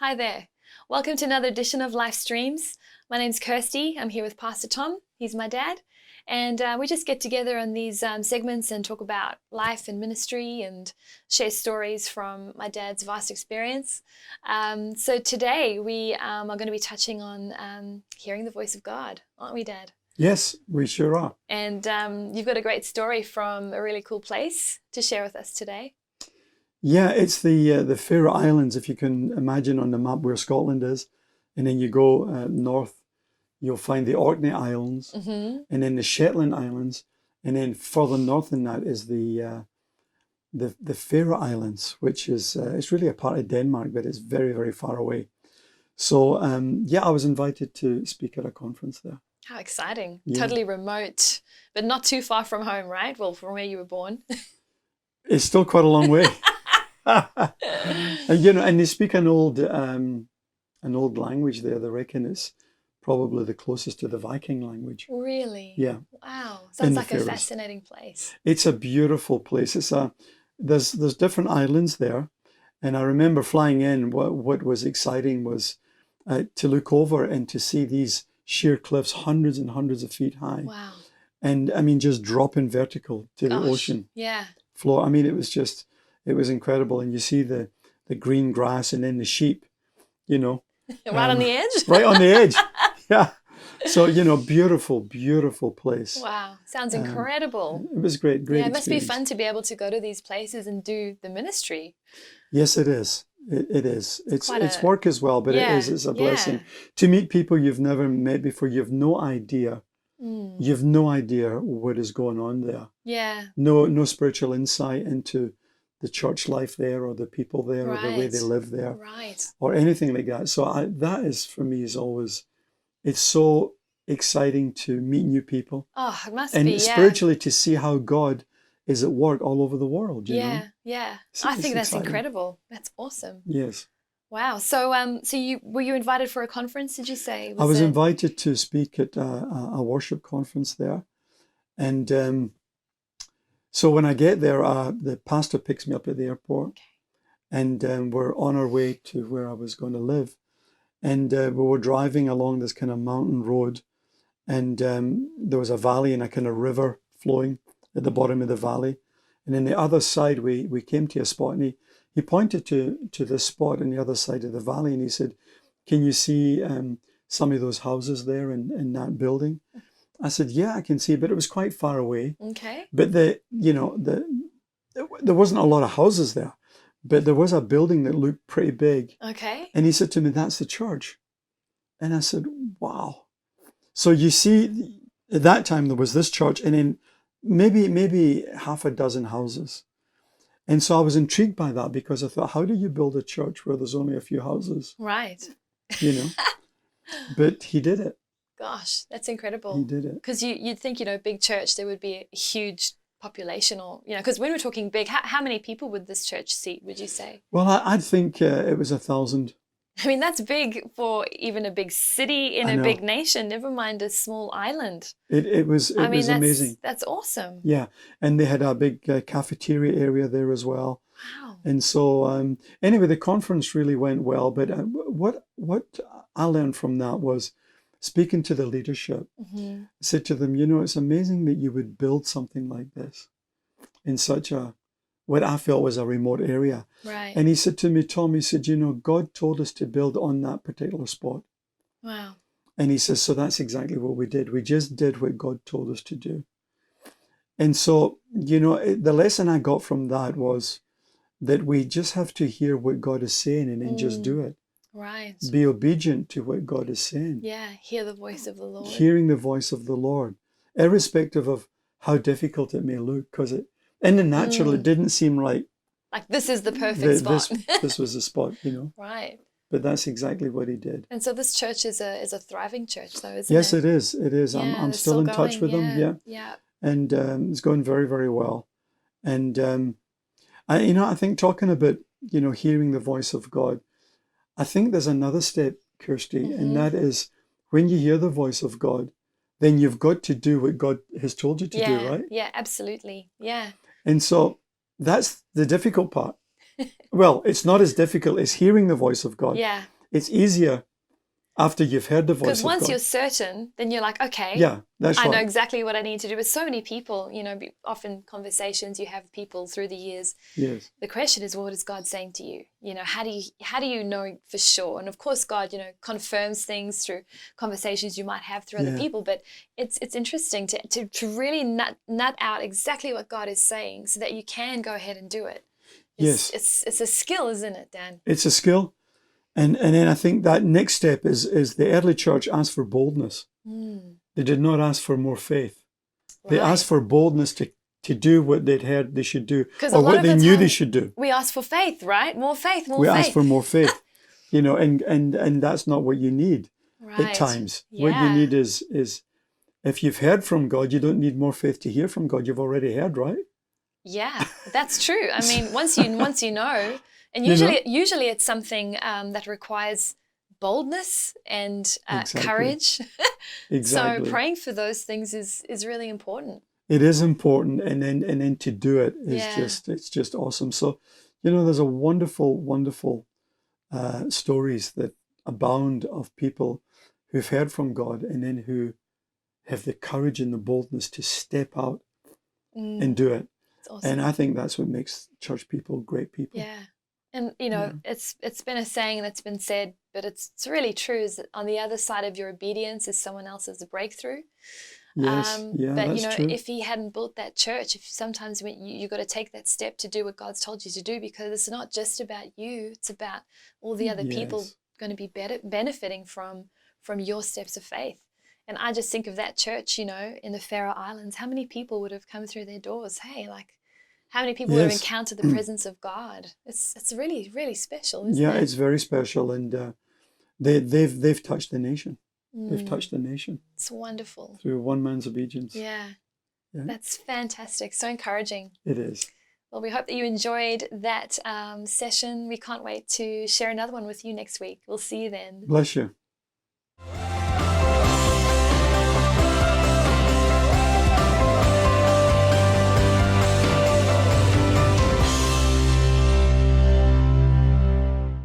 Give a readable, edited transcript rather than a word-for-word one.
Hi there. Welcome to another edition of Life Streams. My name's Kirsty. I'm here with Pastor Tom. He's my dad. And we just get together on these segments and talk about life and ministry and share stories from my dad's vast experience. So today we are going to be touching on hearing the voice of God, aren't we, Dad? Yes, we sure are. And you've got a great story from a really cool place to share with us today. Yeah, it's the Faroe Islands, if you can imagine on the map where Scotland is. And then you go north, you'll find the Orkney Islands, and then the Shetland Islands. And then further north than that is the Faroe Islands, which is it's really a part of Denmark, but it's very, very far away. So yeah, I was invited to speak at a conference there. How exciting. Yeah. Totally remote, but not too far from home, right? Well, from where you were born. It's still quite a long way. And, and they speak an old language there. They reckon it's probably the closest to the Viking language. Really? Yeah. Wow. Sounds like a Faroes. fascinating place. It's a beautiful place. There's different islands there, and I remember flying in. What was exciting was to look over and to see these sheer cliffs, hundreds and hundreds of feet high. Wow. And I mean, just dropping vertical to the ocean Yeah. floor. I mean, it was incredible. And you see the green grass and then the sheep, Right on the edge? right on the edge. Yeah. So, beautiful, beautiful place. Wow. Sounds incredible. It was great Yeah, it must be experience. fun to be able to go to these places and do the ministry. Yes, it is. It is. It's quite work as well, but Yeah, it's a yeah. blessing. To meet people you've never met before, you've no idea. You've no idea what is going on there. Yeah. No spiritual insight into the church life there or the people there or the way they Right. live there Right. or anything like that. So that is, for me, is always, it's so exciting to meet new people Oh, it must and be, yeah. spiritually to see how God is at work all over the world, you know? Yeah, yeah. So I it's think that's exciting. incredible. That's awesome. Yes. Wow. So were you invited for a conference, did you say? I was invited to speak at a worship conference there. And so when I get there, the pastor picks me up at the airport. Okay. And we're on our way to where I was going to live. And we were driving along this kind of mountain road. And there was a valley and a kind of river flowing at the bottom of the valley. And then the other side, we came to a spot, and he pointed to this spot on the other side of the valley, and he said, "Can you see some of those houses there in that building?" I said, "Yeah, I can see," but it was quite far away. Okay. But there wasn't a lot of houses there, but there was a building that looked pretty big. Okay. And he said to me, "That's the church." And I said, "Wow." So you see, at that time there was this church, and then maybe half a dozen houses. And so I was intrigued by that because I thought, how do you build a church where there's only a few houses, Right. But he did it. Gosh, that's incredible. He did it. Because you'd think, big church, there would be a huge population or, because when we're talking big, how many people would this church seat, would you say? Well, I'd think it was 1,000. I mean, that's big for even a big city in I a know. big nation, never mind a small island. It was amazing. That's awesome. Yeah. And they had a big cafeteria area there as well. Wow. And so anyway, the conference really went well. But what I learned from that was speaking to the leadership, I said to them, it's amazing that you would build something like this in such what I felt was a remote area. Right. And he said to me, "Tom," he said, "God told us to build on that particular spot." Wow. And he says, so that's exactly what we did. We just did what God told us to do. And so, the lesson I got from that was that we just have to hear what God is saying and then just do it. Right. Be obedient to what God is saying. Yeah. Hear the voice of the Lord. Hearing the voice of the Lord, irrespective of how difficult it may look, because in the natural, it didn't seem like this is the perfect spot. this was the spot, Right. But that's exactly what he did. And so this church is a thriving church, though, isn't Yes, it? it is. It is. Yeah, I'm they're still in touch going, with them. Yeah. Yeah. And it's going very, very well. And I think talking about hearing the voice of God, I think there's another step, Kirsty, and that is when you hear the voice of God, then you've got to do what God has told you to do, right? Yeah, absolutely. Yeah. And so that's the difficult part. Well, it's not as difficult as hearing the voice of God. Yeah. it's easier after you've heard the voice Because of once God. you're certain, then you're like, okay, Yeah, that's I know right. exactly what I need to do. But so many people, often conversations you have with people through the years, Yes. the question is, what is God saying to you? How do you know for sure? And of course, God, confirms things through conversations you might have through other Yeah. people. But it's interesting to really nut out exactly what God is saying so that you can go ahead and do it. Yes. It's a skill, isn't it, Dan? It's a skill. And then I think that next step is the early church asked for boldness. They did not ask for more faith. They Right. asked for boldness to do what they'd heard they should do, 'Cause a or lot what of they the knew they time should do. We ask for faith, right? More faith, more We faith. ask for more faith, and that's not what you need Right. at times. What you Yeah. need is if you've heard from God, you don't need more faith to hear from God. You've already heard, right? Yeah, that's true. I mean, once you know, and You know? usually it's something that requires boldness and Exactly. courage. Exactly. So praying for those things is really important. It is important, and then to do it is Yeah. it's just awesome. So, there's a wonderful stories that abound of people who've heard from God and then who have the courage and the boldness to step out and do it. It's awesome. And I think that's what makes church people great people. Yeah. And Yeah. it's been a saying that's been said, but it's really true, is that on the other side of your obedience is someone else's breakthrough. Yes, yeah, But that's true. if he hadn't built that church, if sometimes you got to take that step to do what God's told you to do, because it's not just about you, it's about all the other people Yes. going to be benefiting from your steps of faith. And I just think of that church, in the Faroe Islands, how many people would have come through their doors? Hey, like, how many people would have Yes. encountered the presence of God? It's really, really special, isn't Yeah, it? it's very special, and they've touched the nation. They've touched the nation It's wonderful. through one man's obedience. Yeah. Yeah. That's fantastic. So encouraging. It is. Well, we hope that you enjoyed that session. We can't wait to share another one with you next week. We'll see you then. Bless you.